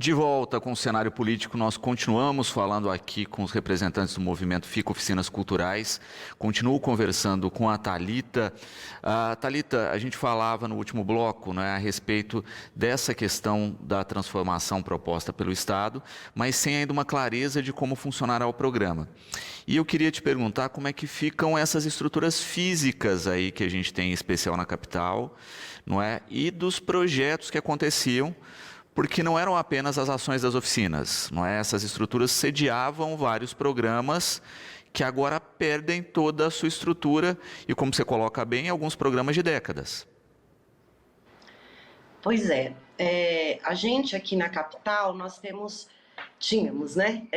De volta com o cenário político, nós continuamos falando aqui com os representantes do movimento Fica Oficinas Culturais. Continuo conversando com a Thalita. Thalita, a gente falava no último bloco, né, a respeito dessa questão da transformação proposta pelo Estado, mas sem ainda uma clareza de como funcionará o programa. E eu queria te perguntar como é que ficam essas estruturas físicas aí que a gente tem em especial na capital, não é? E dos projetos que aconteciam, porque não eram apenas as ações das oficinas, não é? Essas estruturas sediavam vários programas que agora perdem toda a sua estrutura e, como você coloca bem, alguns programas de décadas. Pois é, a gente aqui na capital, tínhamos, né,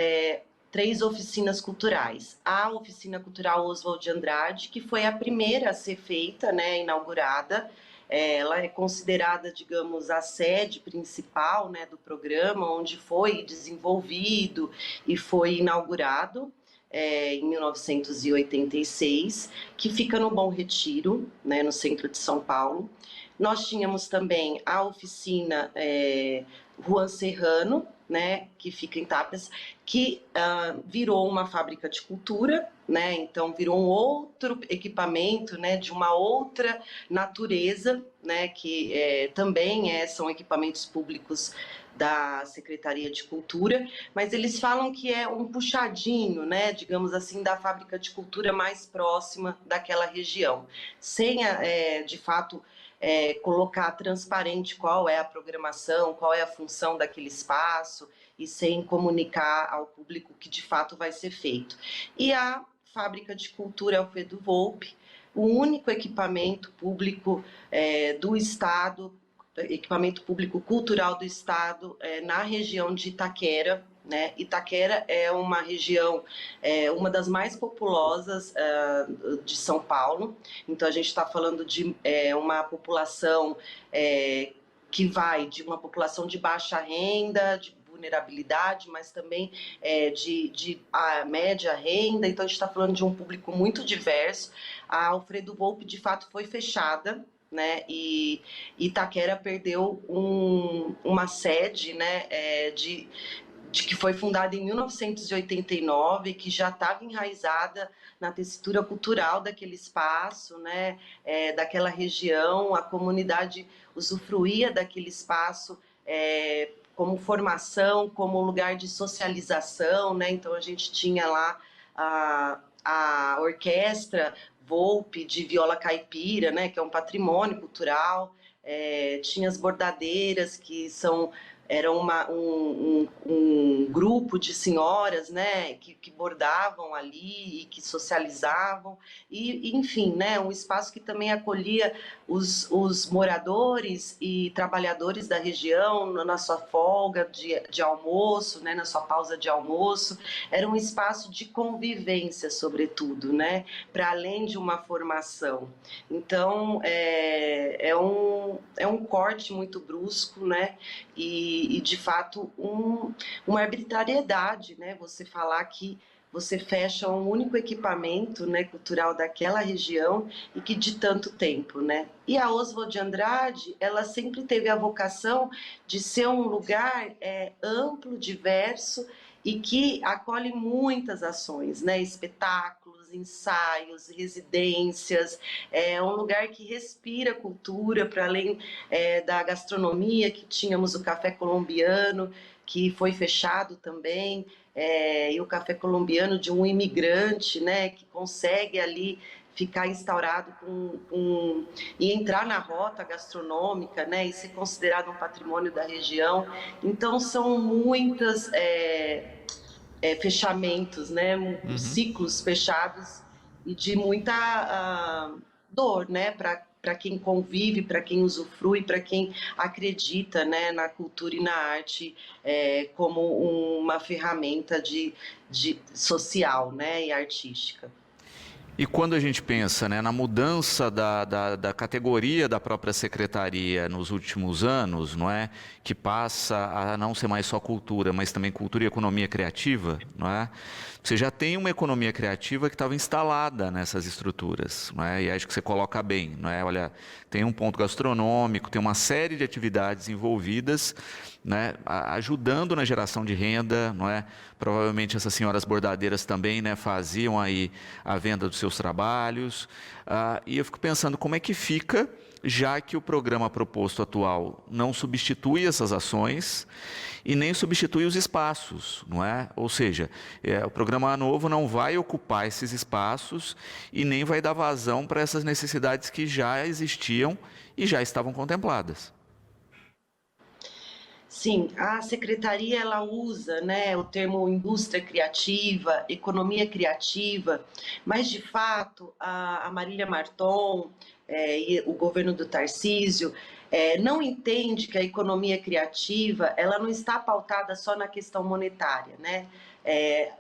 3 oficinas culturais. A Oficina Cultural Oswald de Andrade, que foi a primeira a ser feita, né, inaugurada. Ela é considerada, digamos, a sede principal, né, do programa, onde foi desenvolvido e foi inaugurado em 1986, que fica no Bom Retiro, né, no centro de São Paulo. Nós tínhamos também a oficina Juan Serrano, né, que fica em Tapias, que virou uma fábrica de cultura, né, então virou um outro equipamento, né, de uma outra natureza, né, que também são equipamentos públicos da Secretaria de Cultura, mas eles falam que é um puxadinho, né, digamos assim, da fábrica de cultura mais próxima daquela região, sem, de fato, colocar transparente qual é a programação, qual é a função daquele espaço e sem comunicar ao público o que de fato vai ser feito. E a Fábrica de Cultura Alfredo Volpi, o único equipamento público do Estado, equipamento público cultural do Estado na região de Itaquera, né? Itaquera é uma região, uma das mais populosas de São Paulo, então a gente está falando de uma população que vai de uma população de baixa renda, de vulnerabilidade, mas também de média renda, então a gente está falando de um público muito diverso. A Alfredo Volpi, de fato, foi fechada, né, e Itaquera perdeu uma sede, né, de que foi fundada em 1989, que já estava enraizada na tessitura cultural daquele espaço, né, daquela região. A comunidade usufruía daquele espaço como formação, como lugar de socialização, né? Então a gente tinha lá a orquestra Volpi de viola caipira, né, que é um patrimônio cultural. Tinha as bordadeiras, que eram um grupo de senhoras, né, que bordavam ali e que socializavam, e enfim, né, um espaço que também acolhia os moradores e trabalhadores da região na sua folga de almoço, né, na sua pausa de almoço. Era um espaço de convivência, sobretudo, né, para além de uma formação. Então, é um corte muito brusco, né, e de fato uma arbitrariedade, né? Você falar que você fecha um único equipamento, né, cultural daquela região e que de tanto tempo, né? E a Oswald de Andrade, ela sempre teve a vocação de ser um lugar amplo, diverso e que acolhe muitas ações, né? Espetáculos, ensaios, residências. É um lugar que respira cultura, para além da gastronomia, que tínhamos o Café Colombiano, que foi fechado também, e o Café Colombiano de um imigrante, né, que consegue ali ficar instaurado e entrar na rota gastronômica, né, e ser considerado um patrimônio da região. Então são muitas fechamentos, né, ciclos fechados e de muita dor, né, para quem convive, para quem usufrui, para quem acredita, né, na cultura e na arte como uma ferramenta de social, né, e artística. E quando a gente pensa, né, na mudança da categoria da própria secretaria nos últimos anos, não é, que passa a não ser mais só cultura, mas também cultura e economia criativa, não é? Você já tem uma economia criativa que estava instalada nessas estruturas, não é? E acho que você coloca bem, não é? Olha, tem um ponto gastronômico, tem uma série de atividades envolvidas, né, ajudando na geração de renda, não é? Provavelmente essas senhoras bordadeiras também, né, faziam aí a venda dos seus trabalhos. E eu fico pensando como é que fica, já que o programa proposto atual não substitui essas ações e nem substitui os espaços, não é? Ou seja, o programa novo não vai ocupar esses espaços e nem vai dar vazão para essas necessidades que já existiam e já estavam contempladas. Sim, a secretaria ela usa, né, o termo indústria criativa, economia criativa, mas de fato a Marília Marton e o governo do Tarcísio não entende que a economia criativa ela não está pautada só na questão monetária, né?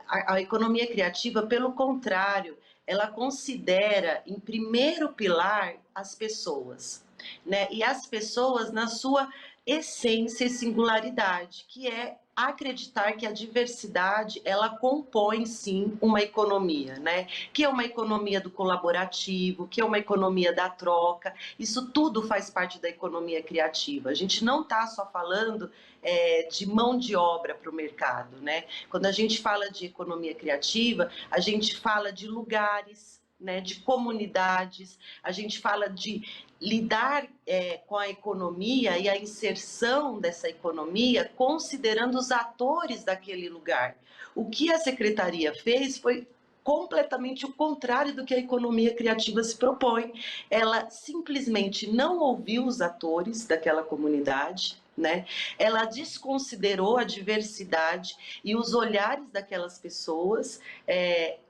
A economia criativa, pelo contrário, ela considera em primeiro pilar as pessoas, né? E as pessoas na sua essência e singularidade, que é acreditar que a diversidade ela compõe sim uma economia, né? Que é uma economia do colaborativo, que é uma economia da troca. Isso tudo faz parte da economia criativa. A gente não está só falando de mão de obra para o mercado, né? Quando a gente fala de economia criativa, a gente fala de lugares, né, de comunidades, a gente fala de lidar com a economia e a inserção dessa economia, considerando os atores daquele lugar. O que a secretaria fez foi completamente o contrário do que a economia criativa se propõe. Ela simplesmente não ouviu os atores daquela comunidade, né? Ela desconsiderou a diversidade e os olhares daquelas pessoas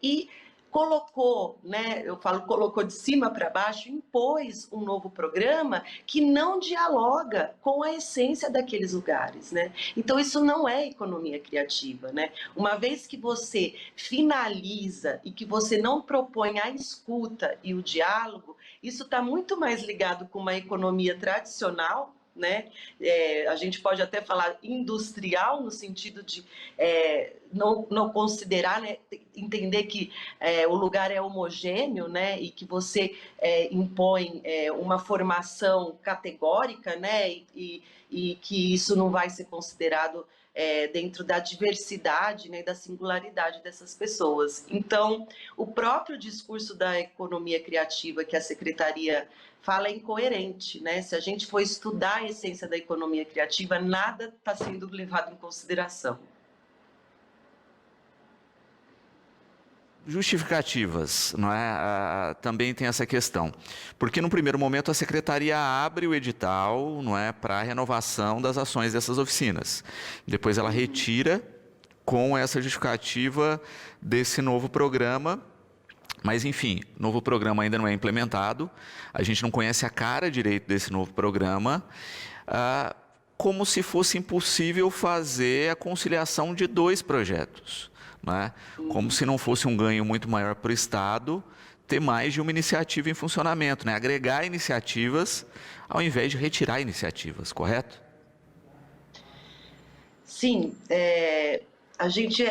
e colocou, né, eu falo colocou de cima para baixo, impôs um novo programa que não dialoga com a essência daqueles lugares, né? Então isso não é economia criativa, né? Uma vez que você finaliza e que você não propõe a escuta e o diálogo, isso está muito mais ligado com uma economia tradicional, né? A gente pode até falar industrial no sentido de não considerar, né, entender que o lugar é homogêneo, né, e que você impõe uma formação categórica, né, e que isso não vai ser considerado dentro da diversidade, né, da singularidade dessas pessoas. Então, o próprio discurso da economia criativa que a secretaria fala é incoerente, né? Se a gente for estudar a essência da economia criativa, nada está sendo levado em consideração. Justificativas, não é? Também tem essa questão, porque no primeiro momento a secretaria abre o edital, não é, para a renovação das ações dessas oficinas. Depois ela retira com essa justificativa desse novo programa. Mas, enfim, o novo programa ainda não é implementado, a gente não conhece a cara direito desse novo programa, como se fosse impossível fazer a conciliação de dois projetos, né? Como se não fosse um ganho muito maior para o Estado ter mais de uma iniciativa em funcionamento, né? Agregar iniciativas ao invés de retirar iniciativas, correto? Sim, a gente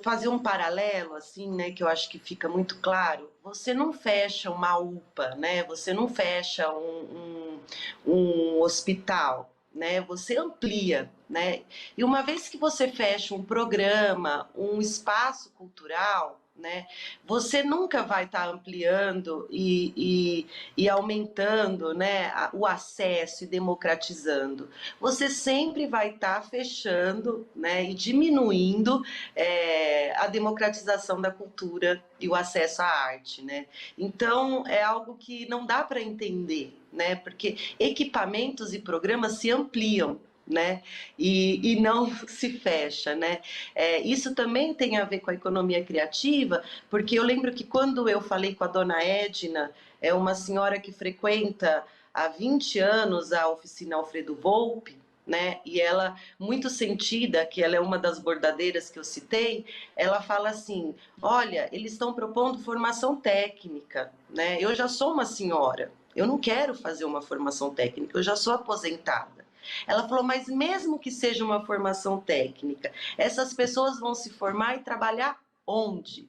fazer um paralelo, assim, né, que eu acho que fica muito claro. Você não fecha uma UPA, né? Você não fecha um hospital, né? Você amplia, né? E uma vez que você fecha um programa, um espaço cultural, né? Você nunca vai estar ampliando e aumentando, né, o acesso e democratizando. Você sempre vai estar fechando, né, e diminuindo a democratização da cultura e o acesso à arte, né? Então é algo que não dá para entender, né? Porque equipamentos e programas se ampliam, né? E não se fecha, né? Isso também tem a ver com a economia criativa, porque eu lembro que quando eu falei com a dona Edna, uma senhora que frequenta há 20 anos a oficina Alfredo Volpi, né? E ela, muito sentida, que ela é uma das bordadeiras que eu citei, ela fala assim: olha, eles estão propondo formação técnica, né? Eu já sou uma senhora, eu não quero fazer uma formação técnica, eu já sou aposentada. Ela falou, mas mesmo que seja uma formação técnica, essas pessoas vão se formar e trabalhar onde?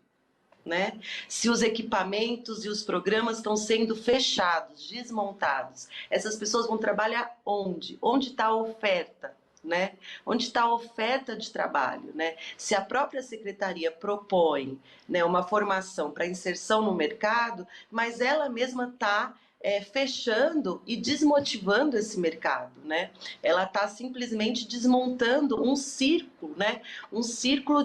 Né? Se os equipamentos e os programas estão sendo fechados, desmontados, essas pessoas vão trabalhar onde? Onde está a oferta? Né? Onde está a oferta de trabalho? Né? Se a própria secretaria propõe, né, uma formação para inserção no mercado, mas ela mesma está fechando e desmotivando esse mercado, né? Ela está simplesmente desmontando um círculo, né? Um círculo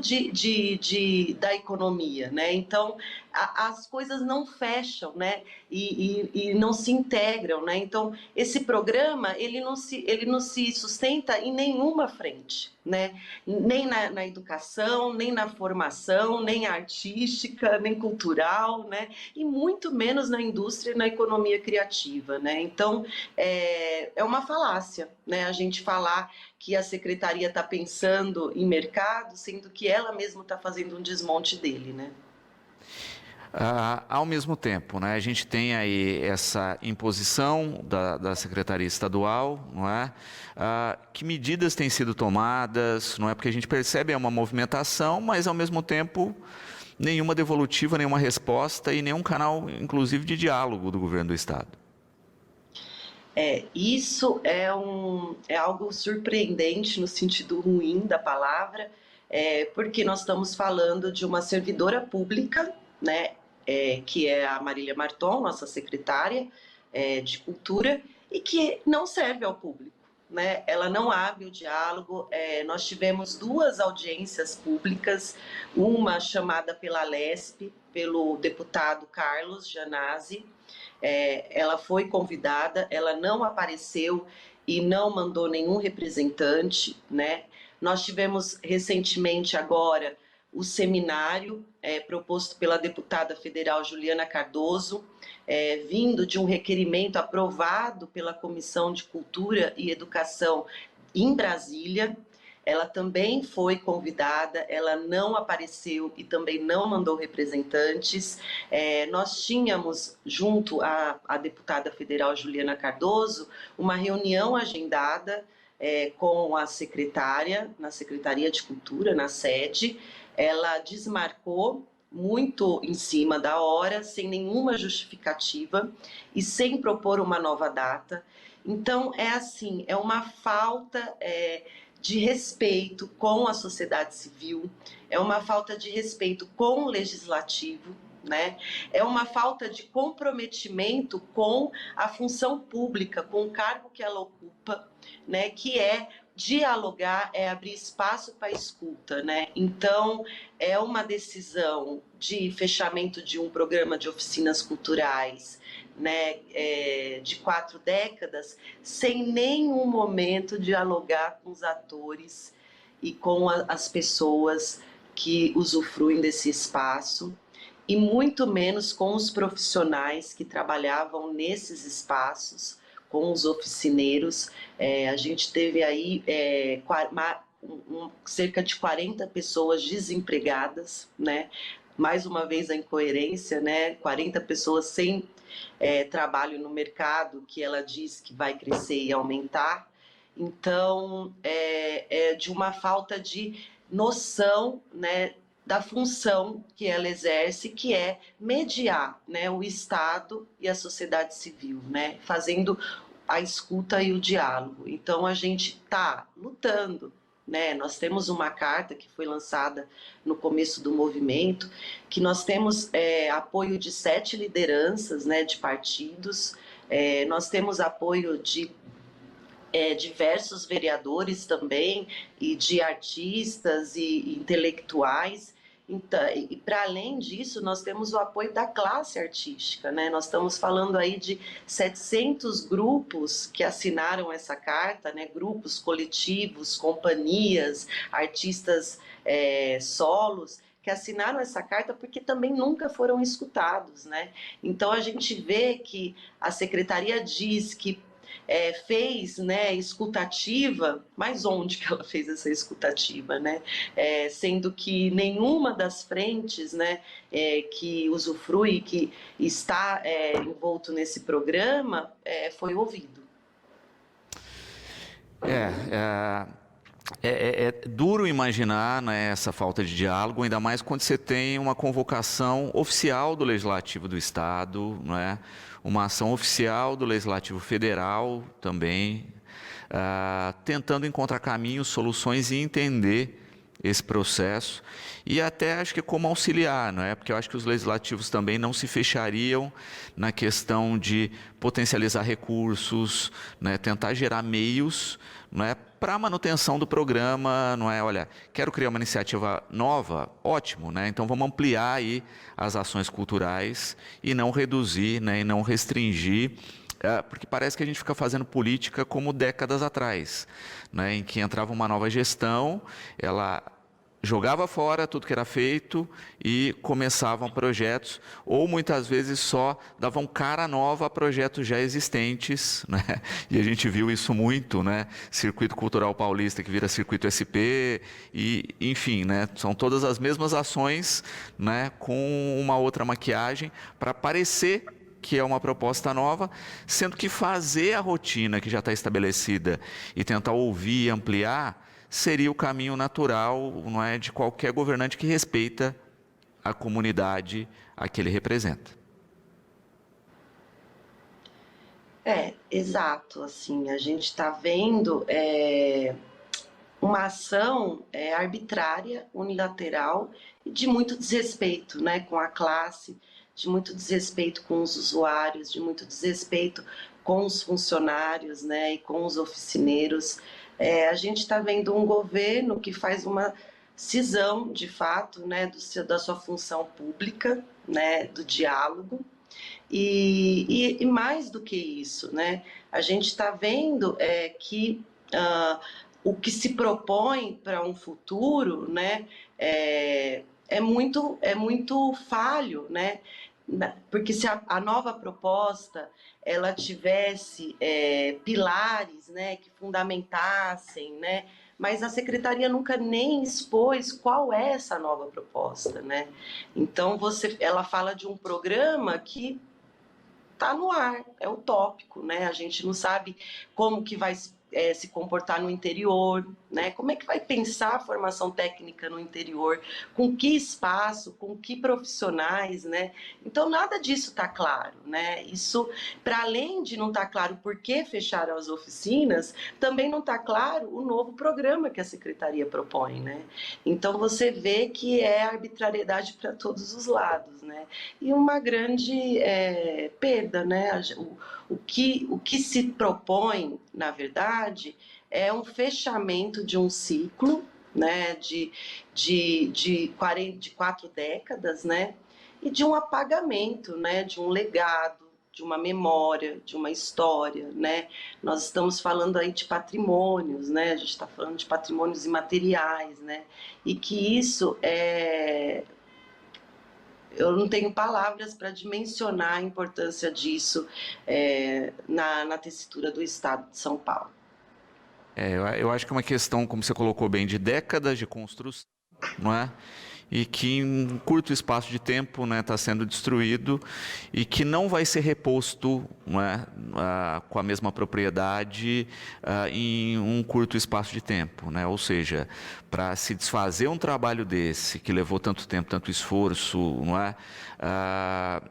da economia, né? Então as coisas não fecham, né? E não se integram, né? Então esse programa ele não se sustenta em nenhuma frente, né? Nem na educação, nem na formação, nem artística, nem cultural, né? E muito menos na indústria e na economia criativa, né? Então é uma falácia, né? A gente falar que a secretaria está pensando em mercado, sendo que ela mesma está fazendo um desmonte dele, né? Ao mesmo tempo, né, a gente tem aí essa imposição da Secretaria Estadual, não é? Que medidas têm sido tomadas, não é? Porque a gente percebe uma movimentação, mas ao mesmo tempo nenhuma devolutiva, nenhuma resposta e nenhum canal, inclusive, de diálogo do governo do Estado. Isso é algo surpreendente no sentido ruim da palavra, porque nós estamos falando de uma servidora pública, né, que é a Marília Marton, nossa secretária de Cultura, e que não serve ao público. Né? Ela não abre o diálogo. Nós tivemos 2 audiências públicas, uma chamada pela Lespe, pelo deputado Carlos Janazzi. Ela foi convidada, ela não apareceu e não mandou nenhum representante, né? Nós tivemos recentemente agora o seminário proposto pela deputada federal Juliana Cardoso, vindo de um requerimento aprovado pela Comissão de Cultura e Educação em Brasília. Ela também foi convidada, ela não apareceu e também não mandou representantes. Nós tínhamos, junto à deputada federal Juliana Cardoso, uma reunião agendada com a secretária, na Secretaria de Cultura, na sede. Ela desmarcou muito em cima da hora, sem nenhuma justificativa e sem propor uma nova data. Então, assim, é uma falta de respeito com a sociedade civil, é uma falta de respeito com o legislativo, né? É uma falta de comprometimento com a função pública, com o cargo que ela ocupa, né? Que é dialogar, é abrir espaço para escuta, né? Então, é uma decisão de fechamento de um programa de oficinas culturais, né, de 4 décadas, sem nenhum momento dialogar com os atores e com as pessoas que usufruem desse espaço, e muito menos com os profissionais que trabalhavam nesses espaços, com os oficineiros. A gente teve aí cerca de 40 pessoas desempregadas, né? Mais uma vez a incoerência, né? 40 pessoas sem trabalho no mercado, que ela diz que vai crescer e aumentar. Então, é de uma falta de noção, né, da função que ela exerce, que é mediar, né, o Estado e a sociedade civil, né, fazendo a escuta e o diálogo. Então, a gente está lutando, né? Nós temos uma carta que foi lançada no começo do movimento, que nós temos apoio de 7 lideranças, né, de partidos, nós temos apoio de diversos vereadores também, e de artistas e intelectuais. Então, e para além disso, nós temos o apoio da classe artística, né? Nós estamos falando aí de 700 grupos que assinaram essa carta, né? Grupos, coletivos, companhias, artistas solos, que assinaram essa carta porque também nunca foram escutados, né? Então a gente vê que a secretaria diz que fez, né, escutativa, mas onde que ela fez essa escutativa, né? Sendo que nenhuma das frentes, né, que usufrui, que está envolto nesse programa, foi ouvido. É duro imaginar, né, essa falta de diálogo, ainda mais quando você tem uma convocação oficial do Legislativo do Estado, não é? Uma ação oficial do Legislativo Federal também, tentando encontrar caminhos, soluções e entender esse processo e até acho que como auxiliar, não é? Porque eu acho que os legislativos também não se fechariam na questão de potencializar recursos, né? Tentar gerar meios, não é? Para a manutenção do programa, não é? Olha, quero criar uma iniciativa nova, ótimo, né? Então vamos ampliar aí as ações culturais e não reduzir, né? E não restringir, porque parece que a gente fica fazendo política como décadas atrás, né? Em que entrava uma nova gestão, ela jogava fora tudo que era feito e começavam projetos, ou muitas vezes só davam cara nova a projetos já existentes, né? E a gente viu isso muito, né? Circuito Cultural Paulista que vira Circuito SP, e enfim, né? São todas as mesmas ações, né? Com uma outra maquiagem para parecer que é uma proposta nova, sendo que fazer a rotina que já está estabelecida e tentar ouvir e ampliar seria o caminho natural, não é, de qualquer governante que respeita a comunidade a que ele representa. Exato, assim, a gente está vendo uma ação arbitrária, unilateral e de muito desrespeito, né, com a classe, de muito desrespeito com os usuários, de muito desrespeito com os funcionários, né, e com os oficineiros. A gente está vendo um governo que faz uma cisão, de fato, né, da sua função pública, né, do diálogo. E mais do que isso, né, a gente está vendo que o que se propõe para um futuro, né, é muito falho, né? Porque se a nova proposta ela tivesse pilares, né, que fundamentassem, né, mas a secretaria nunca nem expôs qual é essa nova proposta, né? Então ela fala de um programa que está no ar, é utópico, né? A gente não sabe como que vai se comportar no interior, né? Como é que vai pensar a formação técnica no interior, com que espaço, com que profissionais, né? Então nada disso está claro, né? Isso, para além de não estar claro por que fecharam as oficinas, também não está claro o novo programa que a secretaria propõe, né? Então você vê que é arbitrariedade para todos os lados, né? E uma grande perda, né? O que se propõe, na verdade, é um fechamento de um ciclo, né, de 4 décadas, né, e de um apagamento, né, de um legado, de uma memória, de uma história, né? Nós estamos falando aí de patrimônios, né? A gente está falando de patrimônios imateriais, né? E que isso eu não tenho palavras para dimensionar a importância disso na tessitura do Estado de São Paulo. Eu acho que é uma questão, como você colocou bem, de décadas de construção, não é? E que em um curto espaço de tempo, né, está sendo destruído e que não vai ser reposto, não é, com a mesma propriedade em um curto espaço de tempo, né? Ou seja, para se desfazer um trabalho desse que levou tanto tempo, tanto esforço, não é?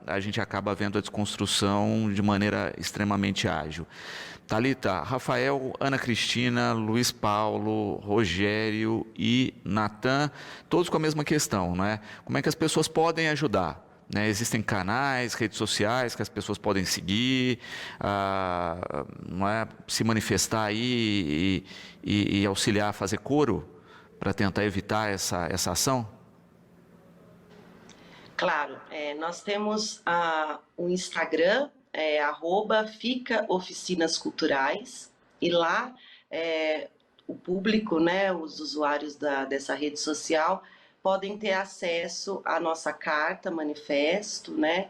A gente acaba vendo a desconstrução de maneira extremamente ágil. Thalita, Rafael, Ana Cristina, Luiz Paulo, Rogério e Natan, todos com a mesma questão, não é? Como é que as pessoas podem ajudar? Né? Existem canais, redes sociais que as pessoas podem seguir, não é? Se manifestar aí e auxiliar a fazer coro para tentar evitar essa ação? Claro, nós temos o Instagram, @fica Oficinas Culturais, e lá o público, né, os usuários dessa rede social podem ter acesso à nossa carta, manifesto, né,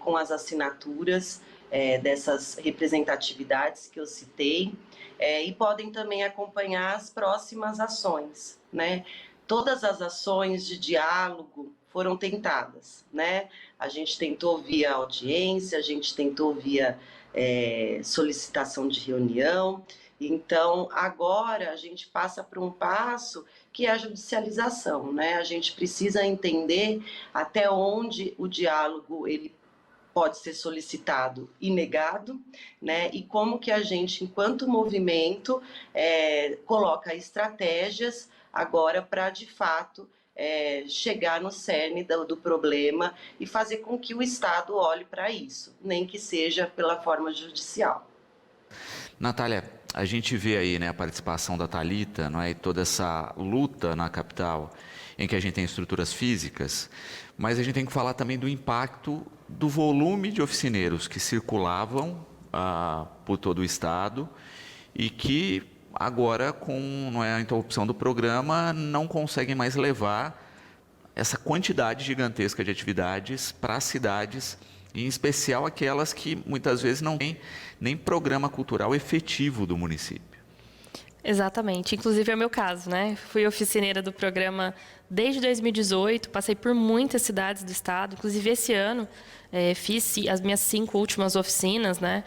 com as assinaturas, dessas representatividades que eu citei, e podem também acompanhar as próximas ações, né? Todas as ações de diálogo foram tentadas, né? A gente tentou via audiência, a gente tentou via solicitação de reunião. Então, agora a gente passa por um passo que é a judicialização, né? A gente precisa entender até onde o diálogo ele pode ser solicitado e negado, né? E como que a gente, enquanto movimento, coloca estratégias agora para, de fato, chegar no cerne do problema e fazer com que o Estado olhe para isso, nem que seja pela forma judicial. Natália, a gente vê aí, né, a participação da Thalita, não é, e toda essa luta na capital, em que a gente tem estruturas físicas, mas a gente tem que falar também do impacto do volume de oficineiros que circulavam por todo o estado e que agora, com a interrupção do programa, não conseguem mais levar essa quantidade gigantesca de atividades para as cidades, em especial aquelas que muitas vezes não têm nem programa cultural efetivo do município. Exatamente, inclusive é o meu caso, né? Fui oficineira do programa desde 2018, passei por muitas cidades do estado, inclusive esse ano fiz as minhas 5 últimas oficinas, né?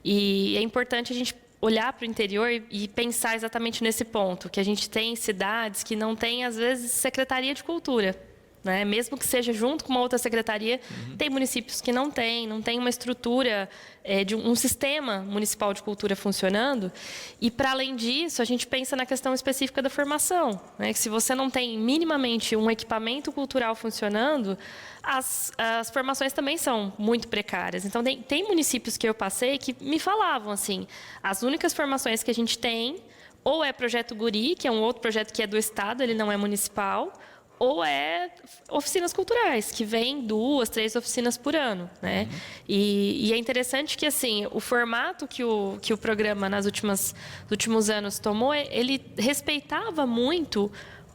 E é importante a gente olhar para o interior e pensar exatamente nesse ponto, que a gente tem cidades que não têm, às vezes, Secretaria de Cultura, né? Mesmo que seja junto com uma outra secretaria, tem municípios que não tem uma estrutura de um sistema municipal de cultura funcionando. E, para além disso, a gente pensa na questão específica da formação, né? Que se você não tem minimamente um equipamento cultural funcionando, as formações também são muito precárias. Então, tem municípios que eu passei que me falavam assim, as únicas formações que a gente tem, ou é Projeto Guri, que é um outro projeto que é do Estado, ele não é municipal, ou oficinas culturais, que vêm 2, 3 oficinas por ano, né? E é interessante que, assim, o formato que o programa, nos últimos anos tomou, ele respeitava muito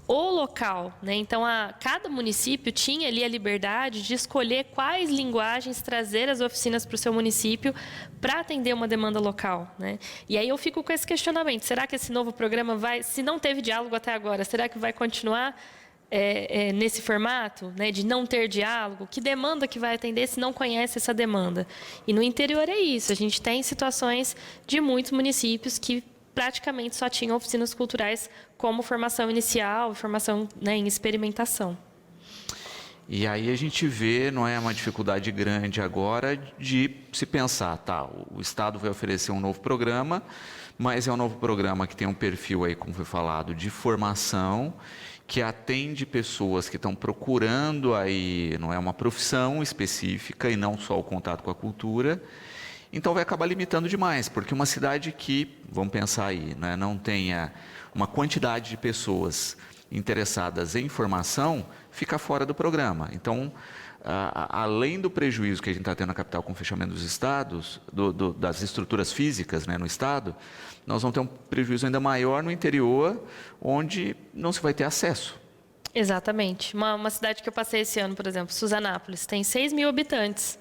o local, né? Então, cada município tinha ali a liberdade de escolher quais linguagens trazer as oficinas para o seu município para atender uma demanda local, né? E aí eu fico com esse questionamento, será que esse novo programa se não teve diálogo até agora, será que vai continuar nesse formato, né, de não ter diálogo? Que demanda que vai atender se não conhece essa demanda? E no interior é isso, a gente tem situações de muitos municípios que praticamente só tinham oficinas culturais como formação inicial, formação, né, em experimentação. E aí a gente vê, não é, uma dificuldade grande agora de se pensar, tá, o Estado vai oferecer um novo programa, mas é um novo programa que tem um perfil aí, como foi falado, de formação, que atende pessoas que estão procurando aí, não é, uma profissão específica e não só o contato com a cultura. Então vai acabar limitando demais, porque uma cidade que, vamos pensar aí, né, não tenha uma quantidade de pessoas interessadas em formação, fica fora do programa. Então, além do prejuízo que a gente está tendo na capital com o fechamento dos estados, das estruturas físicas, né, no estado, nós vamos ter um prejuízo ainda maior no interior, onde não se vai ter acesso. Exatamente. Uma cidade que eu passei esse ano, por exemplo, Suzanápolis, tem 6 mil habitantes.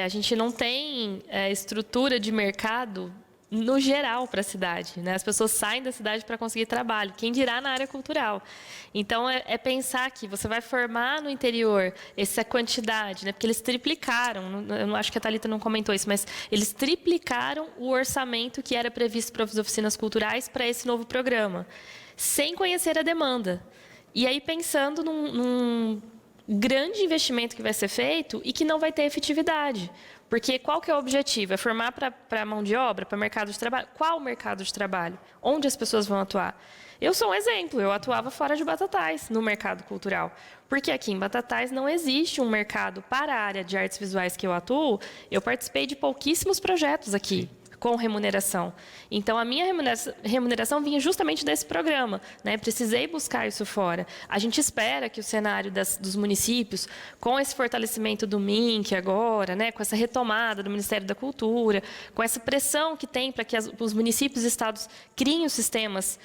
A gente não tem estrutura de mercado no geral para a cidade, né? As pessoas saem da cidade para conseguir trabalho, quem dirá na área cultural. Então, pensar que você vai formar no interior essa quantidade, né? Porque eles triplicaram, eu não acho que a Thalita não comentou isso, mas eles triplicaram o orçamento que era previsto para as oficinas culturais para esse novo programa, sem conhecer a demanda. E aí, pensando num grande investimento que vai ser feito e que não vai ter efetividade. Porque qual que é o objetivo? É formar para mão de obra, para mercado de trabalho? Qual mercado de trabalho? Onde as pessoas vão atuar? Eu sou um exemplo, eu atuava fora de Batatais, no mercado cultural. Porque aqui em Batatais não existe um mercado para a área de artes visuais que eu atuo. Eu participei de pouquíssimos projetos aqui, com remuneração. Então, a minha remuneração vinha justamente desse programa, né? Precisei buscar isso fora. A gente espera que o cenário dos municípios, com esse fortalecimento do MINC agora, né? Com essa retomada do Ministério da Cultura, com essa pressão que tem para que os municípios e estados criem os sistemas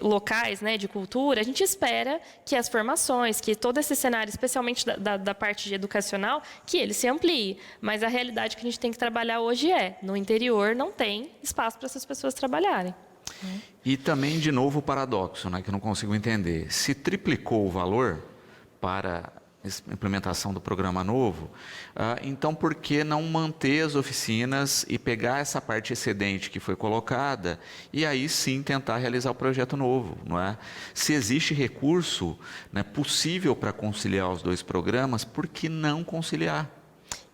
locais, né, de cultura, a gente espera que as formações, que todo esse cenário, especialmente da parte de educacional, que ele se amplie. Mas a realidade que a gente tem que trabalhar hoje no interior não tem espaço para essas pessoas trabalharem. E também, de novo, o paradoxo, né, que eu não consigo entender. Se triplicou o valor para a implementação do programa novo, então por que não manter as oficinas e pegar essa parte excedente que foi colocada e aí sim tentar realizar o projeto novo, não é? Se existe recurso, né, possível para conciliar os dois programas, por que não conciliar?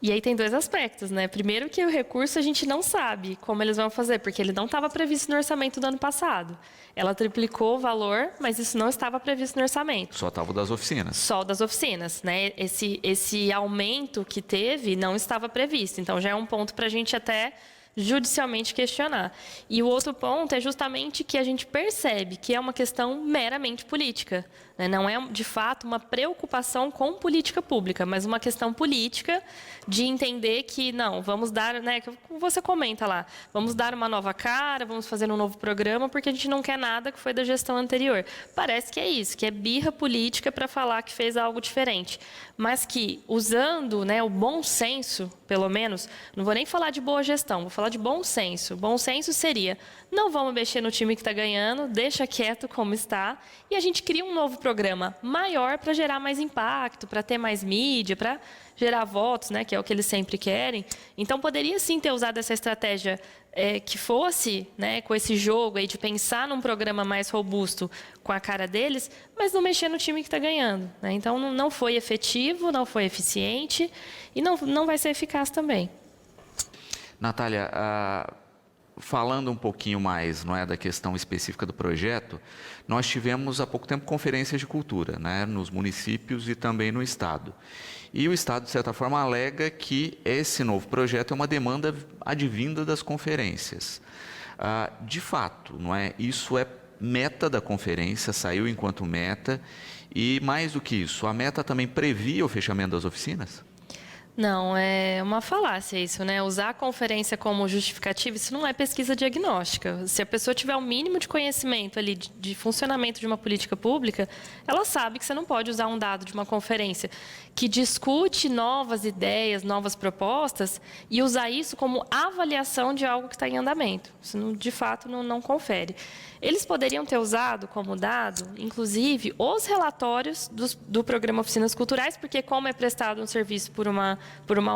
E aí tem dois aspectos, né? Primeiro que o recurso a gente não sabe como eles vão fazer, porque ele não estava previsto no orçamento do ano passado. Ela triplicou o valor, mas isso não estava previsto no orçamento. Só estava o das oficinas. Só o das oficinas, né? Esse aumento que teve não estava previsto. Então já é um ponto para a gente até judicialmente questionar. E o outro ponto é justamente que a gente percebe que é uma questão meramente política, né? Não é, de fato, uma preocupação com política pública, mas uma questão política de entender que, não, vamos dar, né, como você comenta lá, vamos dar uma nova cara, vamos fazer um novo programa, porque a gente não quer nada que foi da gestão anterior. Parece que é isso, que é birra política para falar que fez algo diferente. Mas que, usando, né, o bom senso, pelo menos, não vou nem falar de boa gestão, vou falar de bom senso. Bom senso seria, não vamos mexer no time que está ganhando, deixa quieto como está, e a gente cria um novo programa maior para gerar mais impacto, para ter mais mídia, para gerar votos, né, que é o que eles sempre querem. Então, poderia sim ter usado essa estratégia que fosse, né, com esse jogo aí de pensar num programa mais robusto com a cara deles, mas não mexer no time que está ganhando, né? Então, não foi efetivo, não foi eficiente e não vai ser eficaz também. Natália, falando um pouquinho mais, não é, da questão específica do projeto, nós tivemos há pouco tempo conferências de cultura, né, nos municípios e também no Estado. E o Estado, de certa forma, alega que esse novo projeto é uma demanda advinda das conferências. De fato, não é? Isso é meta da conferência, saiu enquanto meta, e mais do que isso, a meta também previa o fechamento das oficinas? Não, é uma falácia isso, né? Usar a conferência como justificativa, isso não é pesquisa diagnóstica. Se a pessoa tiver o mínimo de conhecimento ali de funcionamento de uma política pública, ela sabe que você não pode usar um dado de uma conferência que discute novas ideias, novas propostas e usar isso como avaliação de algo que está em andamento. Isso, de fato, não confere. Eles poderiam ter usado como dado, inclusive, os relatórios do programa Oficinas Culturais, porque como é prestado um serviço por uma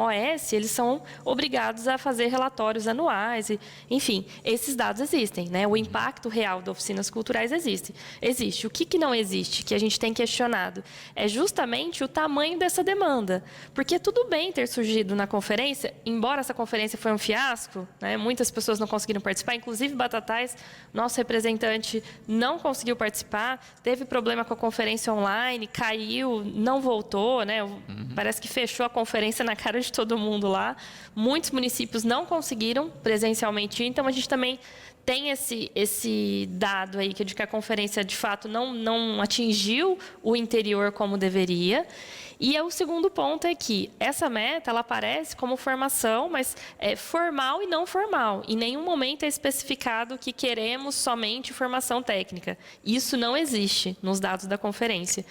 OS, eles são obrigados a fazer relatórios anuais. Enfim, esses dados existem, né? O impacto real das oficinas culturais existe. O que não existe, que a gente tem questionado, é justamente o tamanho dessa demanda. Porque tudo bem ter surgido na conferência, embora essa conferência foi um fiasco, né? Muitas pessoas não conseguiram participar, inclusive Batatais, nosso representante, não conseguiu participar, teve problema com a conferência online, caiu, não voltou, né? Parece que fechou a conferência na cara de todo mundo lá. Muitos municípios não conseguiram presencialmente ir, então a gente também tem esse dado aí de que a conferência, de fato, não atingiu o interior como deveria. E o segundo ponto é que essa meta, ela aparece como formação, mas é formal e não formal. Em nenhum momento é especificado que queremos somente formação técnica. Isso não existe nos dados da conferência.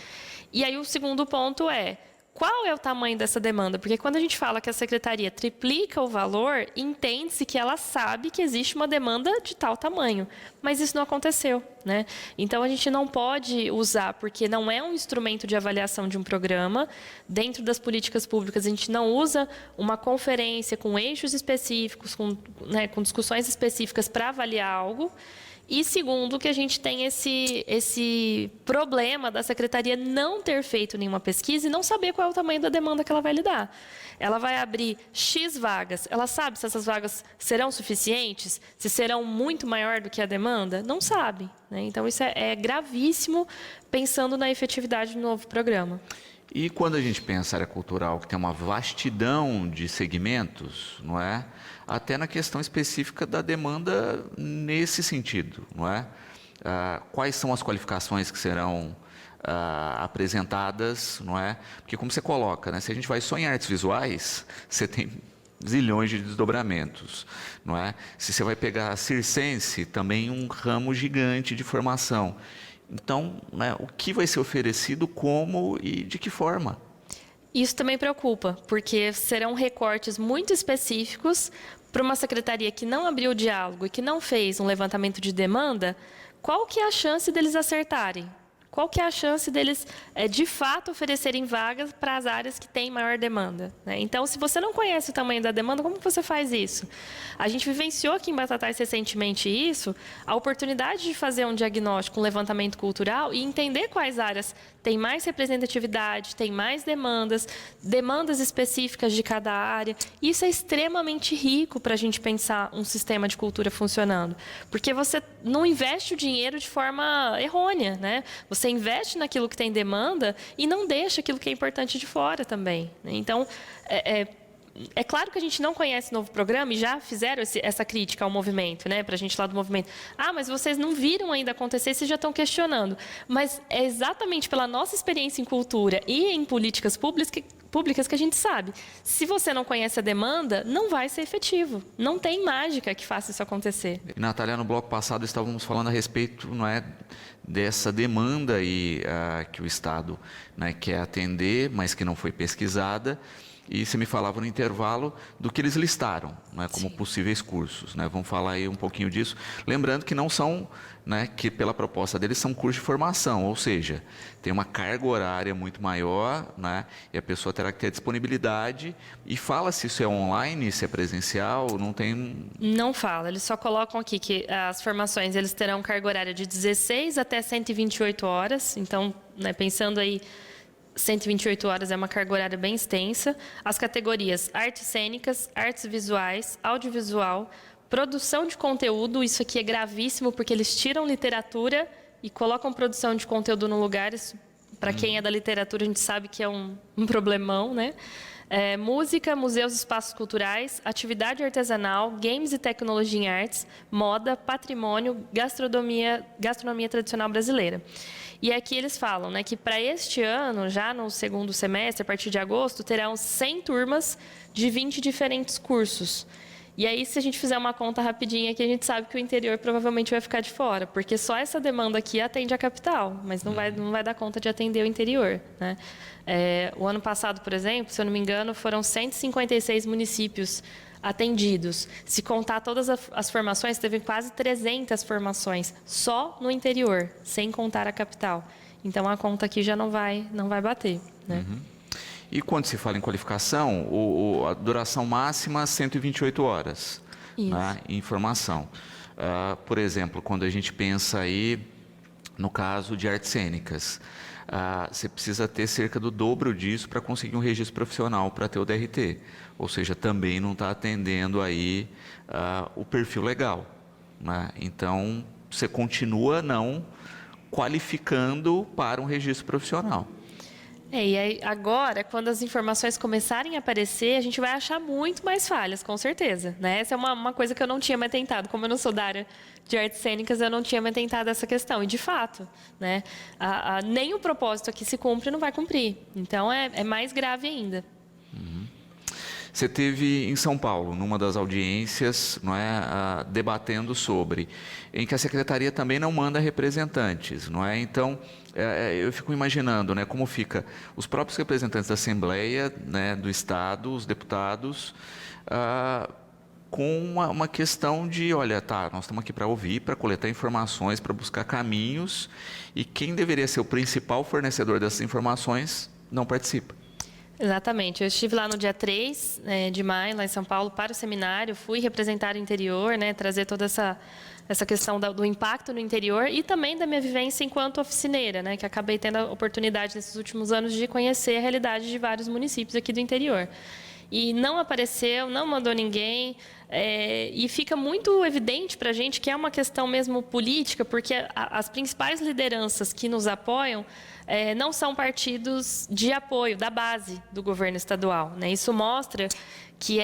E aí o segundo ponto é: qual é o tamanho dessa demanda? Porque quando a gente fala que a secretaria triplica o valor, entende-se que ela sabe que existe uma demanda de tal tamanho. Mas isso não aconteceu, né? Então, a gente não pode usar, porque não é um instrumento de avaliação de um programa. Dentro das políticas públicas, a gente não usa uma conferência com eixos específicos, com discussões específicas para avaliar algo. E segundo, que a gente tem esse problema da secretaria não ter feito nenhuma pesquisa e não saber qual é o tamanho da demanda que ela vai lidar. Ela vai abrir X vagas, ela sabe se essas vagas serão suficientes, se serão muito maior do que a demanda? Não sabe, né? Então, isso é gravíssimo pensando na efetividade do novo programa. E quando a gente pensa em área cultural, que tem uma vastidão de segmentos, não é? Até na questão específica da demanda nesse sentido, não é? Quais são as qualificações que serão apresentadas, não é? Porque como você coloca, né? Se a gente vai só em artes visuais, você tem zilhões de desdobramentos, não é? Se você vai pegar a circense, também um ramo gigante de formação. Então, né, o que vai ser oferecido, como e de que forma? Isso também preocupa, porque serão recortes muito específicos para uma secretaria que não abriu o diálogo e que não fez um levantamento de demanda. Qual que é a chance deles acertarem? Qual que é a chance deles, de fato, oferecerem vagas para as áreas que têm maior demanda, né? Então, se você não conhece o tamanho da demanda, como que você faz isso? A gente vivenciou aqui em Batatais recentemente isso, a oportunidade de fazer um diagnóstico, um levantamento cultural e entender quais áreas têm mais representatividade, têm mais demandas específicas de cada área. Isso é extremamente rico para a gente pensar um sistema de cultura funcionando, porque você não investe o dinheiro de forma errônea, né? Você investe naquilo que tem demanda e não deixa aquilo que é importante de fora também, né? Então, é claro que a gente não conhece o novo programa e já fizeram essa crítica ao movimento, né? Para a gente lá do movimento. Ah, mas vocês não viram ainda acontecer, vocês já estão questionando. Mas é exatamente pela nossa experiência em cultura e em políticas públicas que a gente sabe. Se você não conhece a demanda, não vai ser efetivo. Não tem mágica que faça isso acontecer. Natália, no bloco passado estávamos falando a respeito, não é, dessa demanda aí, que o Estado, né, quer atender, mas que não foi pesquisada. E você me falava no intervalo do que eles listaram, né, como possíveis cursos, né? Vamos falar aí um pouquinho disso. Lembrando que não são, né, que pela proposta deles são cursos de formação, ou seja, tem uma carga horária muito maior, né, e a pessoa terá que ter disponibilidade. E fala se isso é online, se é presencial, não tem... Não fala, eles só colocam aqui que as formações eles terão carga horária de 16 até 128 horas, então, né, pensando aí, 128 horas é uma carga horária bem extensa. As categorias artes cênicas, artes visuais, audiovisual, produção de conteúdo. Isso aqui é gravíssimo porque eles tiram literatura e colocam produção de conteúdo no lugar. Isso, para quem é da literatura, a gente sabe que é um problemão, né? Música, museus e espaços culturais, atividade artesanal, games e tecnologia em artes, moda, patrimônio, gastronomia tradicional brasileira. E aqui eles falam, né, que para este ano, já no segundo semestre, a partir de agosto, terão 100 turmas de 20 diferentes cursos. E aí, se a gente fizer uma conta rapidinha aqui, a gente sabe que o interior provavelmente vai ficar de fora, porque só essa demanda aqui atende a capital, mas não vai dar conta de atender o interior, né? O ano passado, por exemplo, se eu não me engano, foram 156 municípios atendidos. Se contar todas as formações, teve quase 300 formações só no interior, sem contar a capital. Então, a conta aqui já não vai bater, né? Uhum. E quando se fala em qualificação, a duração máxima 128 horas, né, em formação. Por exemplo, quando a gente pensa aí no caso de artes cênicas, você precisa ter cerca do dobro disso para conseguir um registro profissional, para ter o DRT. Ou seja, também não está atendendo aí o perfil legal, né? Então, você continua não qualificando para um registro profissional. E aí, agora, quando as informações começarem a aparecer, a gente vai achar muito mais falhas, com certeza, né? Essa é uma coisa que eu não tinha me atentado. Como eu não sou da área de artes cênicas, eu não tinha me atentado a essa questão. E, de fato, né, nem o propósito aqui se cumpre, não vai cumprir. Então, é mais grave ainda. Você teve em São Paulo, numa das audiências, não é, debatendo sobre, em que a secretaria também não manda representantes, não é? Então, eu fico imaginando, né, como fica os próprios representantes da Assembleia, né, do Estado, os deputados, com uma questão de, olha, tá, nós estamos aqui para ouvir, para coletar informações, para buscar caminhos, e quem deveria ser o principal fornecedor dessas informações não participa. Exatamente. Eu estive lá no dia 3 de maio, lá em São Paulo, para o seminário. Fui representar o interior, né, trazer toda essa questão do impacto no interior e também da minha vivência enquanto oficineira, né, que acabei tendo a oportunidade nesses últimos anos de conhecer a realidade de vários municípios aqui do interior. E não apareceu, não mandou ninguém, e fica muito evidente para a gente que é uma questão mesmo política, porque as principais lideranças que nos apoiam não são partidos de apoio da base do governo estadual, né? Isso mostra que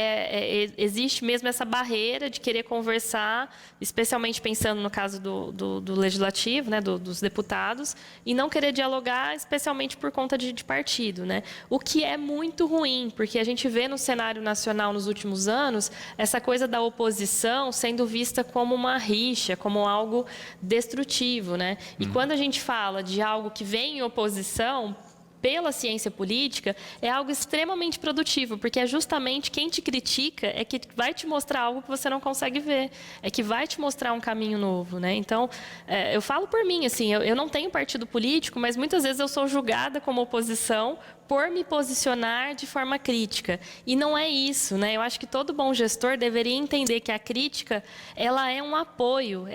existe mesmo essa barreira de querer conversar, especialmente pensando no caso do legislativo, né, dos deputados, e não querer dialogar, especialmente por conta de partido, né? O que é muito ruim, porque a gente vê no cenário nacional nos últimos anos essa coisa da oposição sendo vista como uma rixa, como algo destrutivo, né? E quando a gente fala de algo que vem em oposição pela ciência política, é algo extremamente produtivo, porque é justamente quem te critica é que vai te mostrar algo que você não consegue ver, é que vai te mostrar um caminho novo, né? Então, eu falo por mim, assim, eu não tenho partido político, mas muitas vezes eu sou julgada como oposição por me posicionar de forma crítica. E não é isso, né? Eu acho que todo bom gestor deveria entender que a crítica, ela é um apoio.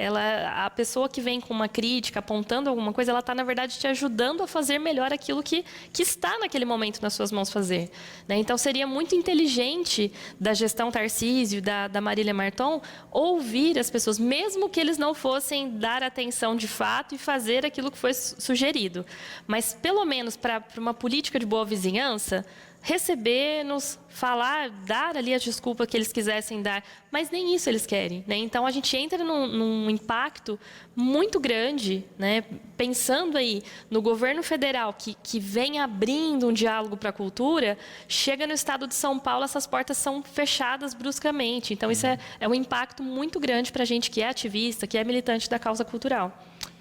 A pessoa que vem com uma crítica, apontando alguma coisa, ela está, na verdade, te ajudando a fazer melhor aquilo que está naquele momento nas suas mãos fazer, né? Então, seria muito inteligente da gestão Tarcísio, da Marília Marton, ouvir as pessoas, mesmo que eles não fossem dar atenção de fato e fazer aquilo que foi sugerido. Mas, pelo menos, para uma política de boa vizinhança, receber-nos, falar, dar ali as desculpas que eles quisessem dar, mas nem isso eles querem, né? Então, a gente entra num impacto muito grande, né? Pensando aí no governo federal, que vem abrindo um diálogo para a cultura, chega no estado de São Paulo, essas portas são fechadas bruscamente. Então, isso é um impacto muito grande para a gente que é ativista, que é militante da causa cultural.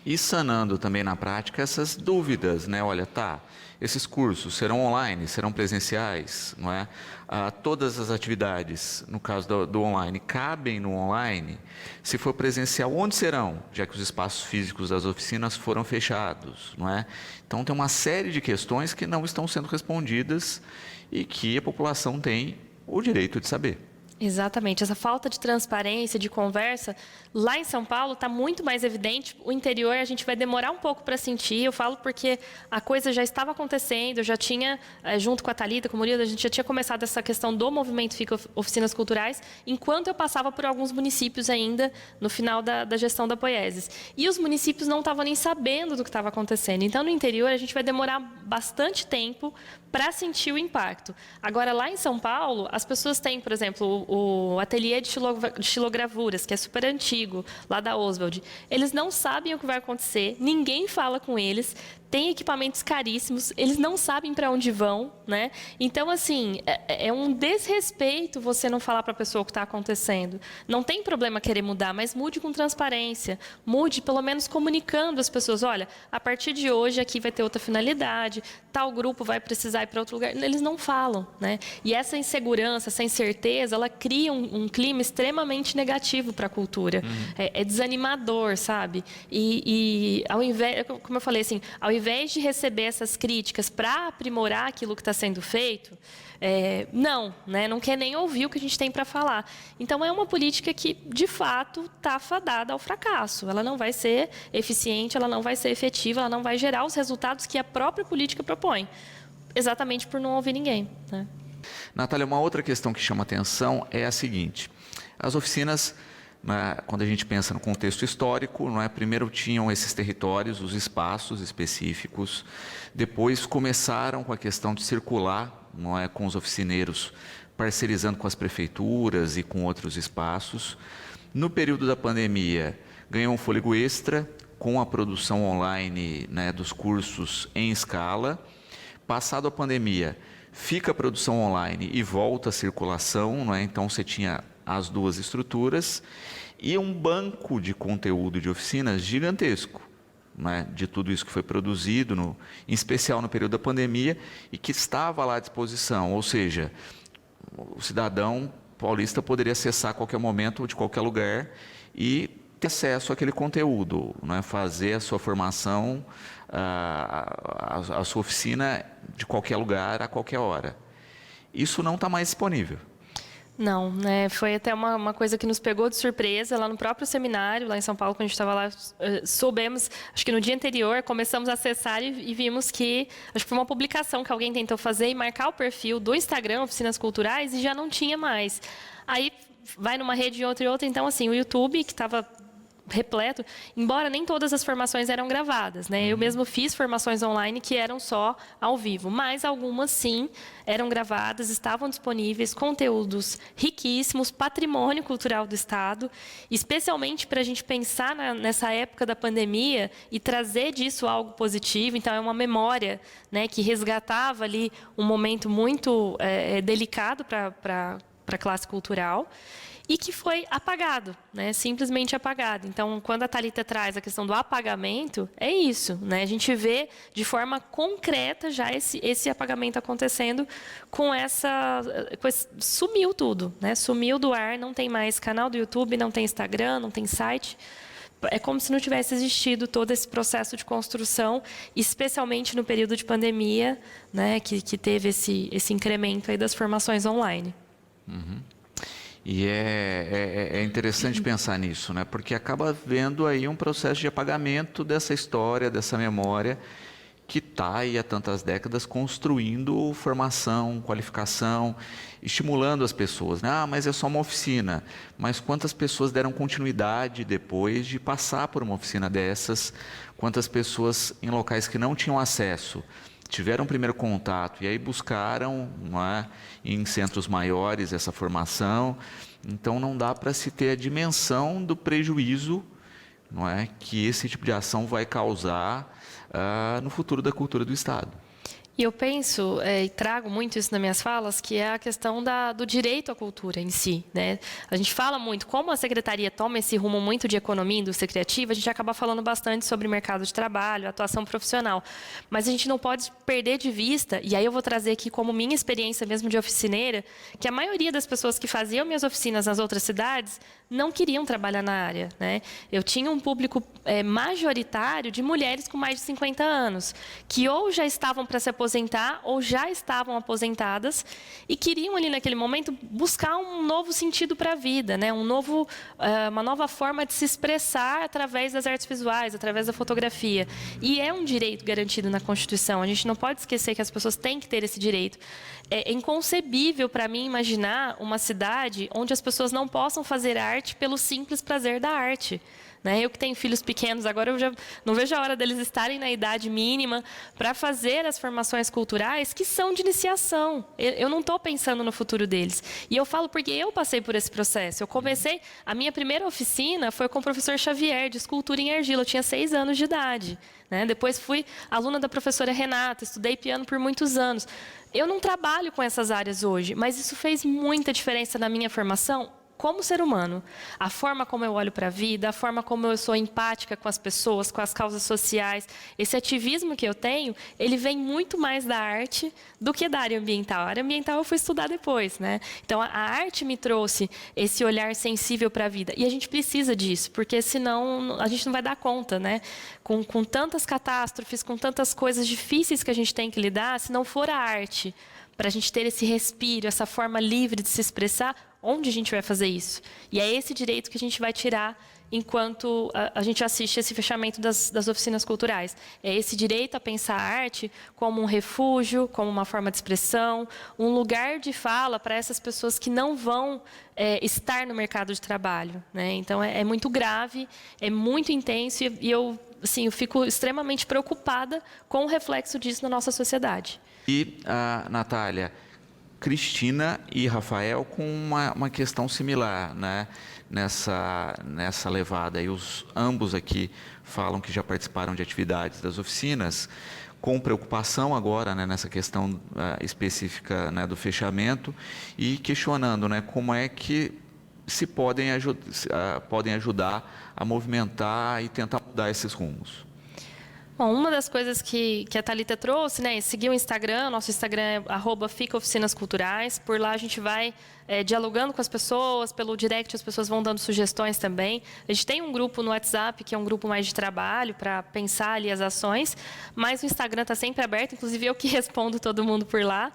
E sanando também na prática essas dúvidas, né? Olha, esses cursos serão online, serão presenciais, não é? Todas as atividades, no caso do online, cabem no online? Se for presencial, onde serão? Já que os espaços físicos das oficinas foram fechados, não é? Então, tem uma série de questões que não estão sendo respondidas e que a população tem o direito de saber. Exatamente. Essa falta de transparência, de conversa, lá em São Paulo está muito mais evidente. O interior a gente vai demorar um pouco para sentir. Eu falo porque a coisa já estava acontecendo. Eu já tinha, junto com a Thalita, com o Murilo, a gente já tinha começado essa questão do movimento Fica Oficinas Culturais, enquanto eu passava por alguns municípios ainda, no final da gestão da Poiesis. E os municípios não estavam nem sabendo do que estava acontecendo. Então, no interior, a gente vai demorar bastante tempo para sentir o impacto. Agora, lá em São Paulo, as pessoas têm, por exemplo, o ateliê de estilogravuras, que é super antigo, lá da Oswald. Eles não sabem o que vai acontecer, ninguém fala com eles, tem equipamentos caríssimos, eles não sabem para onde vão, né? Então, assim, é um desrespeito você não falar para a pessoa o que está acontecendo. Não tem problema querer mudar, mas mude com transparência, mude pelo menos comunicando às pessoas, olha, a partir de hoje aqui vai ter outra finalidade, tal grupo vai precisar ir para outro lugar. Eles não falam, né? E essa insegurança, essa incerteza, ela cria um clima extremamente negativo para a cultura. É desanimador, sabe? E ao invés, como eu falei assim, ao invés de receber essas críticas para aprimorar aquilo que está sendo feito, não quer nem ouvir o que a gente tem para falar. Então, é uma política que, de fato, está fadada ao fracasso. Ela não vai ser eficiente, ela não vai ser efetiva, ela não vai gerar os resultados que a própria política propõe, exatamente por não ouvir ninguém, né? Natália, uma outra questão que chama atenção é a seguinte: as oficinas, né, quando a gente pensa no contexto histórico, não é, primeiro tinham esses territórios, os espaços específicos, depois começaram com a questão de circular, não é, com os oficineiros, parcerizando com as prefeituras e com outros espaços. No período da pandemia, ganhou um fôlego extra com a produção online, né, dos cursos em escala. Passado a pandemia, fica a produção online e volta a circulação, não é? Então você tinha as duas estruturas e um banco de conteúdo de oficinas gigantesco, né? De tudo isso que foi produzido, em especial no período da pandemia, e que estava lá à disposição, ou seja, o cidadão paulista poderia acessar a qualquer momento, de qualquer lugar, e ter acesso àquele conteúdo, né? Fazer a sua formação, a sua oficina de qualquer lugar, a qualquer hora. Isso não está mais disponível. Não, né? Foi até uma coisa que nos pegou de surpresa lá no próprio seminário, lá em São Paulo, quando a gente estava lá, soubemos, acho que no dia anterior, começamos a acessar e vimos que, acho que foi uma publicação que alguém tentou fazer e marcar o perfil do Instagram, Oficinas Culturais, e já não tinha mais. Aí vai numa rede e outra, então assim, o YouTube, que estava repleto, embora nem todas as formações eram gravadas, né? Eu mesmo fiz formações online que eram só ao vivo, mas algumas sim eram gravadas, estavam disponíveis, conteúdos riquíssimos, patrimônio cultural do Estado, especialmente para a gente pensar nessa época da pandemia e trazer disso algo positivo. Então, é uma memória, né, que resgatava ali um momento muito delicado para a classe cultural, e que foi apagado, né? Simplesmente apagado. Então, quando a Thalita traz a questão do apagamento, é isso, né? A gente vê de forma concreta já esse apagamento acontecendo sumiu tudo, né? Sumiu do ar, não tem mais canal do YouTube, não tem Instagram, não tem site. É como se não tivesse existido todo esse processo de construção, especialmente no período de pandemia, né? Que teve esse incremento aí das formações online. Uhum. E é interessante pensar nisso, né? Porque acaba havendo aí um processo de apagamento dessa história, dessa memória, que está aí há tantas décadas construindo formação, qualificação, estimulando as pessoas, né? Ah, mas é só uma oficina. Mas quantas pessoas deram continuidade depois de passar por uma oficina dessas? Quantas pessoas em locais que não tinham acesso tiveram o primeiro contato e aí buscaram, não é, em centros maiores essa formação? Então não dá para se ter a dimensão do prejuízo, não é, que esse tipo de ação vai causar no futuro da cultura do Estado. E eu penso, e trago muito isso nas minhas falas, que é a questão do direito à cultura em si, né? A gente fala muito, como a Secretaria toma esse rumo muito de economia e indústria criativa, a gente acaba falando bastante sobre mercado de trabalho, atuação profissional. Mas a gente não pode perder de vista, e aí eu vou trazer aqui como minha experiência mesmo de oficineira, que a maioria das pessoas que faziam minhas oficinas nas outras cidades não queriam trabalhar na área, né? Eu tinha um público majoritário de mulheres com mais de 50 anos, que ou já estavam para se aposentar ou já estavam aposentadas e queriam ali naquele momento buscar um novo sentido para a vida, né? Uma nova forma de se expressar através das artes visuais, através da fotografia. E é um direito garantido na Constituição. A gente não pode esquecer que as pessoas têm que ter esse direito. É inconcebível para mim imaginar uma cidade onde as pessoas não possam fazer arte pelo simples prazer da arte. Eu que tenho filhos pequenos, agora eu já não vejo a hora deles estarem na idade mínima para fazer as formações culturais que são de iniciação. Eu não estou pensando no futuro deles. E eu falo porque eu passei por esse processo. Eu comecei, a minha primeira oficina foi com o professor Xavier, de escultura em argila. Eu tinha 6 anos de idade. Depois fui aluna da professora Renata, estudei piano por muitos anos. Eu não trabalho com essas áreas hoje, mas isso fez muita diferença na minha formação como ser humano. A forma como eu olho para a vida, a forma como eu sou empática com as pessoas, com as causas sociais. Esse ativismo que eu tenho, ele vem muito mais da arte do que da área ambiental. A área ambiental eu fui estudar depois, né? Então, a arte me trouxe esse olhar sensível para a vida. E a gente precisa disso, porque senão a gente não vai dar conta, né? Com tantas catástrofes, com tantas coisas difíceis que a gente tem que lidar, se não for a arte, para a gente ter esse respiro, essa forma livre de se expressar, onde a gente vai fazer isso? E é esse direito que a gente vai tirar enquanto a gente assiste esse fechamento das oficinas culturais. É esse direito a pensar a arte como um refúgio, como uma forma de expressão, um lugar de fala para essas pessoas que não vão estar no mercado de trabalho, né? Então, é muito grave, é muito intenso e eu fico extremamente preocupada com o reflexo disso na nossa sociedade. E, Natália, Cristina e Rafael com uma questão similar, né? Nessa levada. E ambos aqui falam que já participaram de atividades das oficinas, com preocupação agora, né, nessa questão específica, né, do fechamento, e questionando, né, como é que se podem ajudar a movimentar e tentar mudar esses rumos. Bom, uma das coisas que a Thalita trouxe, né, é seguir o Instagram. Nosso Instagram é @ficaoficinasculturais. Por lá a gente vai dialogando com as pessoas, pelo direct as pessoas vão dando sugestões também. A gente tem um grupo no WhatsApp, que é um grupo mais de trabalho, para pensar ali as ações, mas o Instagram está sempre aberto, inclusive eu que respondo todo mundo por lá.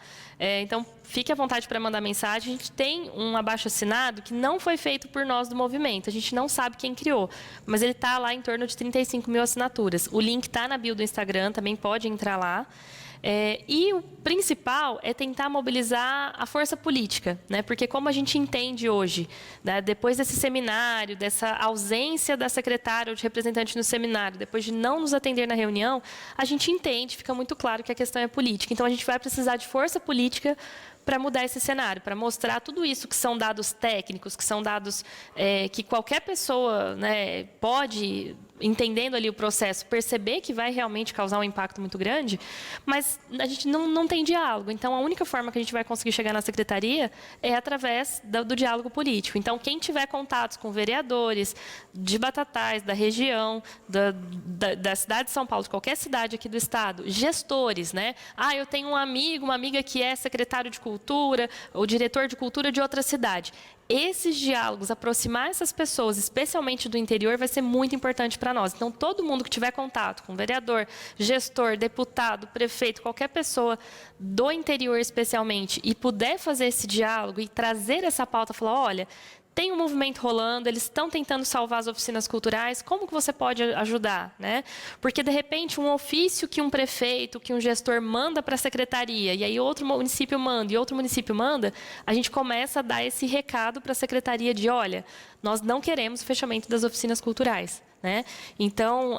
Então, fique à vontade para mandar mensagem. A gente tem um abaixo-assinado que não foi feito por nós do movimento. A gente não sabe quem criou, mas ele está lá em torno de 35 mil assinaturas. O link está na bio do Instagram, também pode entrar lá. E o principal é tentar mobilizar a força política, né? Porque como a gente entende hoje, né, depois desse seminário, dessa ausência da secretária ou de representante no seminário, depois de não nos atender na reunião, a gente entende, fica muito claro que a questão é política. Então, a gente vai precisar de força política para mudar esse cenário, para mostrar tudo isso que são dados técnicos, que são dados que qualquer pessoa, né, pode, entendendo ali o processo, perceber que vai realmente causar um impacto muito grande, mas a gente não tem diálogo. Então, a única forma que a gente vai conseguir chegar na secretaria é através do diálogo político. Então, quem tiver contatos com vereadores de Batatais, da região, da cidade de São Paulo, de qualquer cidade aqui do estado, gestores, né? Eu tenho um amigo, uma amiga que é secretário de cultura, ou diretor de cultura de outra cidade. Esses diálogos, aproximar essas pessoas, especialmente do interior, vai ser muito importante para nós. Então, todo mundo que tiver contato com vereador, gestor, deputado, prefeito, qualquer pessoa do interior especialmente, e puder fazer esse diálogo e trazer essa pauta, falar, olha, tem um movimento rolando, eles estão tentando salvar as oficinas culturais, como que você pode ajudar, né? Porque, de repente, um ofício que um prefeito, que um gestor manda para a secretaria, e aí outro município manda, e outro município manda, a gente começa a dar esse recado para a secretaria de, olha, nós não queremos o fechamento das oficinas culturais. Né? Então,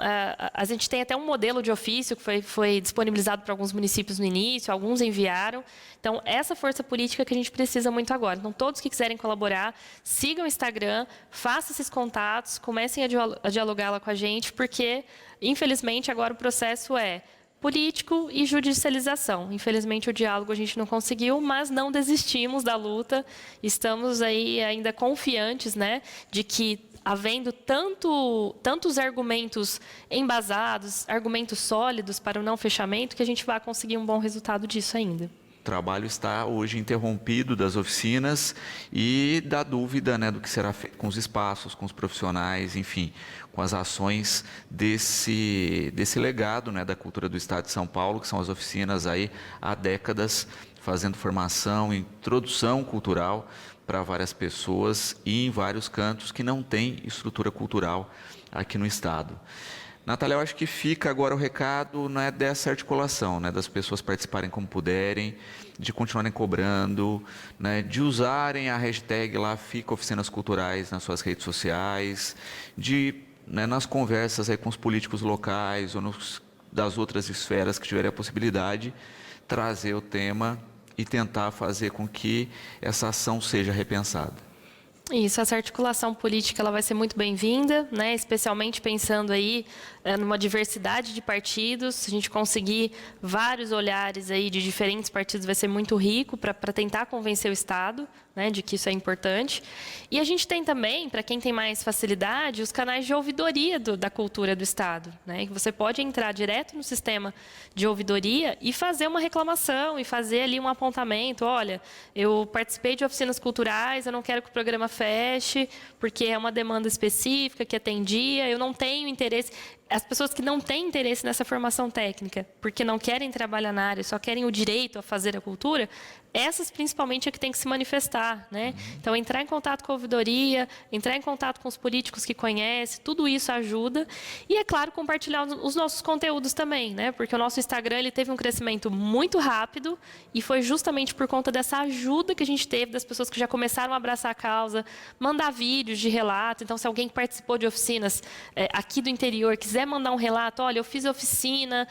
a gente tem até um modelo de ofício que foi disponibilizado para alguns municípios no início, alguns enviaram. Então, essa força política que a gente precisa muito agora. Então, todos que quiserem colaborar, sigam o Instagram, façam esses contatos, comecem a dialogar lá com a gente, porque, infelizmente, agora o processo é político e judicialização. Infelizmente, o diálogo a gente não conseguiu, mas não desistimos da luta. Estamos aí ainda confiantes, né, de que, havendo tantos argumentos embasados, argumentos sólidos para o não fechamento, que a gente vai conseguir um bom resultado disso ainda. O trabalho está hoje interrompido das oficinas e da dúvida, né, do que será feito com os espaços, com os profissionais, enfim, com as ações desse legado, né, da cultura do Estado de São Paulo, que são as oficinas aí há décadas fazendo formação, introdução cultural para várias pessoas e em vários cantos que não têm estrutura cultural aqui no estado. Natália, eu acho que fica agora o recado, né, dessa articulação, né, das pessoas participarem como puderem, de continuarem cobrando, né, de usarem a hashtag lá Fica Oficinas Culturais nas suas redes sociais, de, né, nas conversas aí com os políticos locais ou das outras esferas que tiverem a possibilidade, trazer o tema e tentar fazer com que essa ação seja repensada. Isso, essa articulação política ela vai ser muito bem-vinda, né? Especialmente pensando aí numa diversidade de partidos. Se a gente conseguir vários olhares aí de diferentes partidos, vai ser muito rico para tentar convencer o Estado, né, de que isso é importante. E a gente tem também, para quem tem mais facilidade, os canais de ouvidoria da cultura do Estado, né? Que você pode entrar direto no sistema de ouvidoria e fazer uma reclamação e fazer ali um apontamento. Olha, eu participei de oficinas culturais, eu não quero que o programa feche, porque é uma demanda específica que atendia, eu não tenho interesse. As pessoas que não têm interesse nessa formação técnica, porque não querem trabalhar na área, só querem o direito a fazer a cultura, essas principalmente é que tem que se manifestar, né? Então, entrar em contato com a ouvidoria, entrar em contato com os políticos que conhecem, tudo isso ajuda. E, é claro, compartilhar os nossos conteúdos também, né? Porque o nosso Instagram ele teve um crescimento muito rápido e foi justamente por conta dessa ajuda que a gente teve das pessoas que já começaram a abraçar a causa, mandar vídeos de relato. Então, se alguém que participou de oficinas aqui do interior quiser mandar um relato, olha, eu fiz oficina,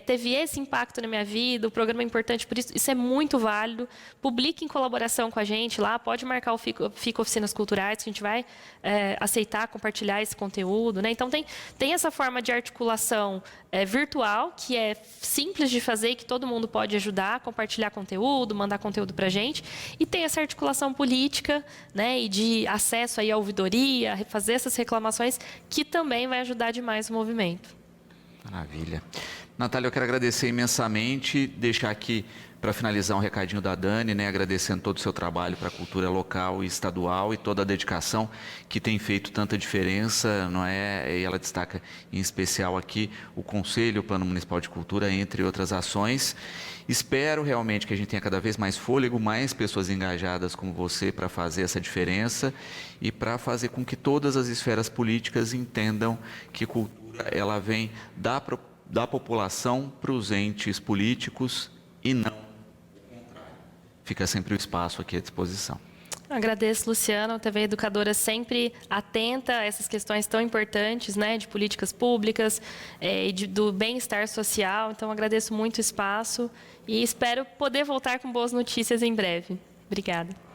teve esse impacto na minha vida, o programa é importante por isso, isso é muito válido. Publique em colaboração com a gente lá, pode marcar o Fica Oficinas Culturais, que a gente vai aceitar, compartilhar esse conteúdo, né? Então, tem essa forma de articulação virtual, que é simples de fazer e que todo mundo pode ajudar, compartilhar conteúdo, mandar conteúdo para a gente. E tem essa articulação política, né, e de acesso aí à ouvidoria, fazer essas reclamações, que também vai ajudar demais o movimento. Maravilha. Natália, eu quero agradecer imensamente, deixar aqui para finalizar um recadinho da Dani, né, agradecendo todo o seu trabalho para a cultura local e estadual e toda a dedicação que tem feito tanta diferença, não é? E ela destaca em especial aqui o Conselho, o Plano Municipal de Cultura, entre outras ações. Espero realmente que a gente tenha cada vez mais fôlego, mais pessoas engajadas como você para fazer essa diferença e para fazer com que todas as esferas políticas entendam que cultura ela vem dar da população para os entes políticos e não o contrário. Fica sempre o espaço aqui à disposição. Agradeço, Luciano, a TV Educadora sempre atenta a essas questões tão importantes, né, de políticas públicas, e do bem-estar social. Então, agradeço muito o espaço e espero poder voltar com boas notícias em breve. Obrigada.